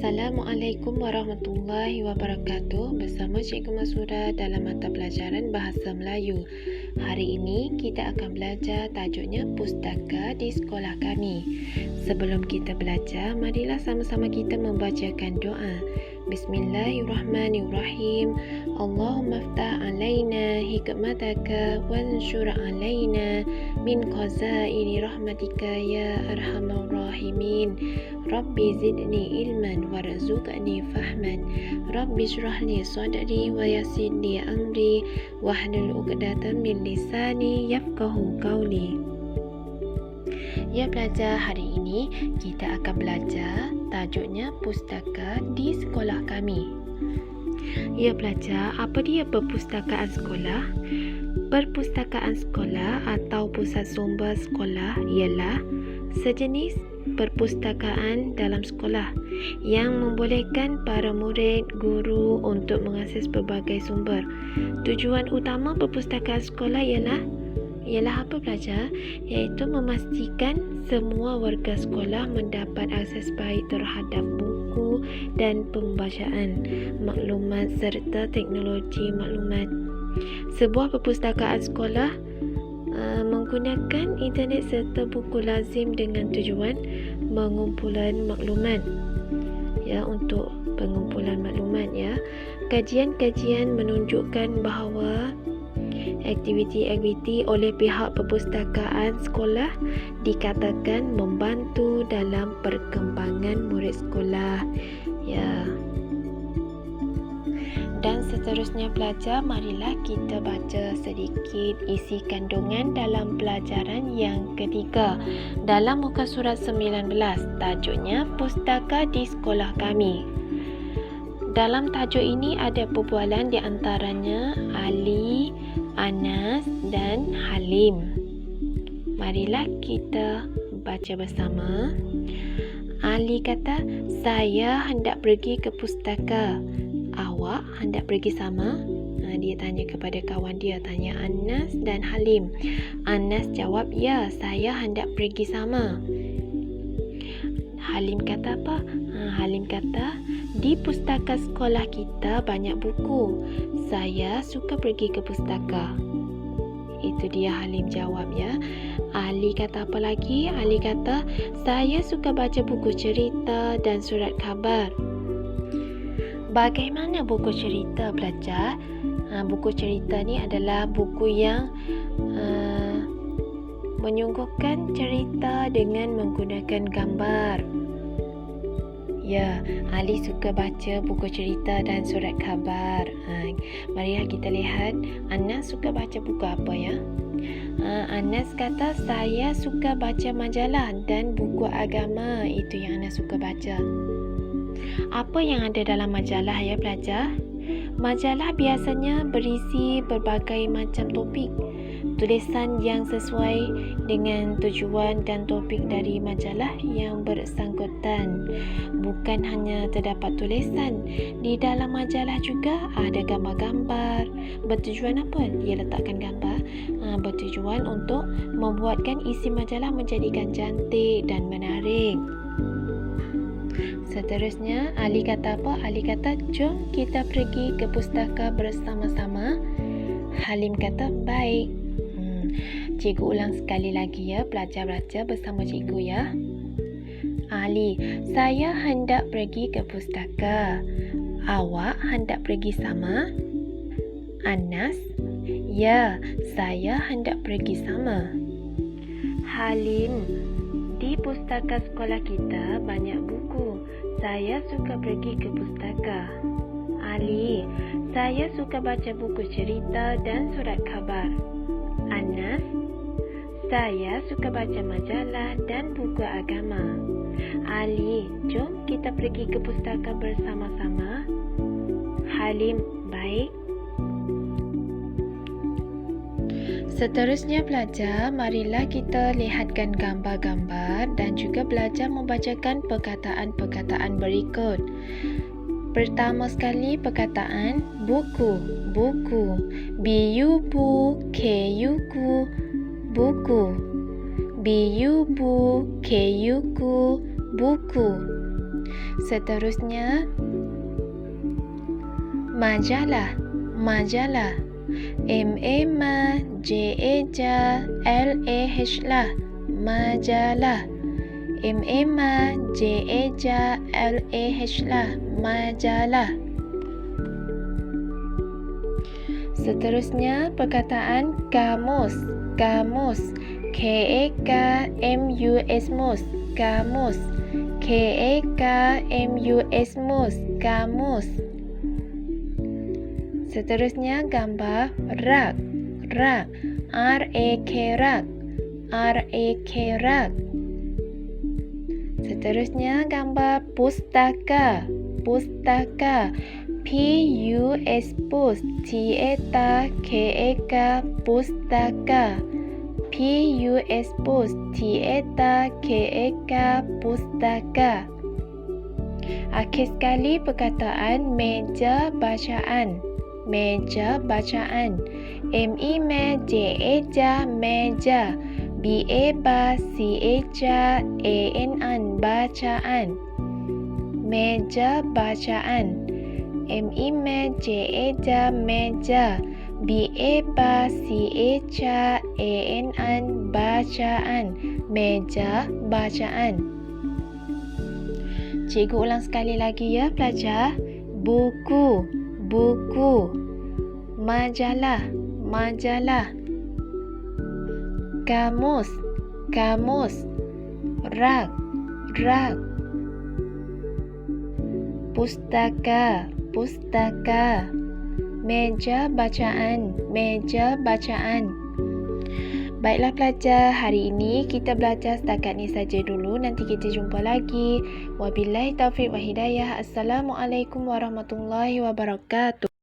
Assalamualaikum warahmatullahi wabarakatuh. Bersama Cikgu Masuda dalam mata pelajaran Bahasa Melayu. Hari ini kita akan belajar tajuknya Pustaka di Sekolah Kami. Sebelum kita belajar, marilah sama-sama kita membacakan doa. Bismillahirrahmanirrahim. Allahumma ftah alaina hikmataka wanshur alaina min khazaini rahmatika ya arhamar rahimin. Rabbi zidni ilman warzuqni fahman. Rabbi shrah li sadri wa yassir li amri wahlul 'uqdatam min lisani yafqahu qawli. Ya pelajar, hari ini kita akan belajar tajuknya Pustaka di Sekolah Kami. Ya pelajar, apa dia perpustakaan sekolah? Perpustakaan sekolah atau pusat sumber sekolah ialah sejenis perpustakaan dalam sekolah yang membolehkan para murid, guru untuk mengakses pelbagai sumber. Tujuan utama perpustakaan sekolah ialah apa pelajar? Iaitu memastikan semua warga sekolah mendapat akses baik terhadap buku dan pembacaan, maklumat serta teknologi maklumat. Sebuah perpustakaan sekolah menggunakan internet serta buku lazim dengan tujuan pengumpulan maklumat. Untuk pengumpulan maklumat Kajian-kajian menunjukkan bahawa aktiviti-aktiviti oleh pihak perpustakaan sekolah dikatakan membantu dalam perkembangan murid sekolah. Dan seterusnya pelajar, marilah kita baca sedikit isi kandungan dalam pelajaran yang ketiga dalam muka surat 19, tajuknya Pustaka di Sekolah Kami. Dalam tajuk ini ada perbualan di antaranya Ali, Anas dan Halim. Marilah kita baca bersama. Ali kata, "Saya hendak pergi ke pustaka. Awak hendak pergi sama?" Dia tanya kepada kawan dia, tanya Anas dan Halim. Anas jawab, "Ya, saya hendak pergi sama." Halim kata apa? Halim kata, "Di pustaka sekolah kita banyak buku. Saya suka pergi ke pustaka." Itu dia Halim jawab Ali kata apa lagi? Ali kata, "Saya suka baca buku cerita dan surat khabar." Bagaimana buku cerita pelajar? Buku cerita ni adalah buku yang menyungguhkan cerita dengan menggunakan gambar. Ali suka baca buku cerita dan surat khabar. Marilah kita lihat Anas suka baca buku apa Anas kata, "Saya suka baca majalah dan buku agama." Itu yang Anas suka baca. Apa yang ada dalam majalah pelajar? Majalah biasanya berisi berbagai macam topik. Tulisan yang sesuai dengan tujuan dan topik dari majalah yang bersangkutan. Bukan hanya terdapat tulisan, di dalam majalah juga ada gambar-gambar. Bertujuan apa dia letakkan gambar? Bertujuan untuk membuatkan isi majalah menjadikan cantik dan menarik. Seterusnya, Ali kata apa? Ali kata, "Jom kita pergi ke pustaka bersama-sama." Halim kata, "Baik." Cikgu ulang sekali lagi pelajar baca bersama cikgu Ali, "Saya hendak pergi ke pustaka. Awak hendak pergi sama?" Anas, "Ya, saya hendak pergi sama." Halim, "Di pustaka sekolah kita banyak buku. Saya suka pergi ke pustaka." Ali, "Saya suka baca buku cerita dan surat khabar." Anas, "Saya suka baca majalah dan buku agama." Ali, "Jom kita pergi ke pustaka bersama-sama." Halim, "Baik." Seterusnya pelajar, marilah kita lihatkan gambar-gambar dan juga belajar membacakan perkataan-perkataan berikut. Pertama sekali perkataan buku, buku. B-U-B-K-U-K, buku. B-U-B-K-U-K, buku. Seterusnya, majalah, majalah. M-A-J-A-L-A-H lah, majalah. M-A-J-A-L-A-H lah, majalah. Seterusnya, perkataan kamus, kamus. K-A-K-M-U-S, mus, kamus. K-A-K-M-U-S, mus, kamus. Seterusnya, gambar rak, rak. R-A-K, rak. R-A-K, rak. Seterusnya, gambar pustaka, pustaka. P-U-S, pus. T-A-K-A-K, pustaka. P-U-S, pus. T-A-K-A-K, pustaka. Akhir sekali, perkataan meja bacaan, meja bacaan. M-I-M-J-A-J, meja. B-A-C-A-N, bacaan. Meja bacaan. M-I-M-J-A-J, meja. B-A-C-A-N, bacaan. Meja bacaan. Cikgu ulang sekali lagi ya pelajar. Buku, buku. Majalah, majalah. Kamus, kamus. Rak, rak. Pustaka, pustaka. Meja bacaan, meja bacaan. Baiklah pelajar, hari ini kita belajar setakat ni saja dulu. Nanti kita jumpa lagi. Wabillahi taufiq wa hidayah. Assalamualaikum warahmatullahi wabarakatuh.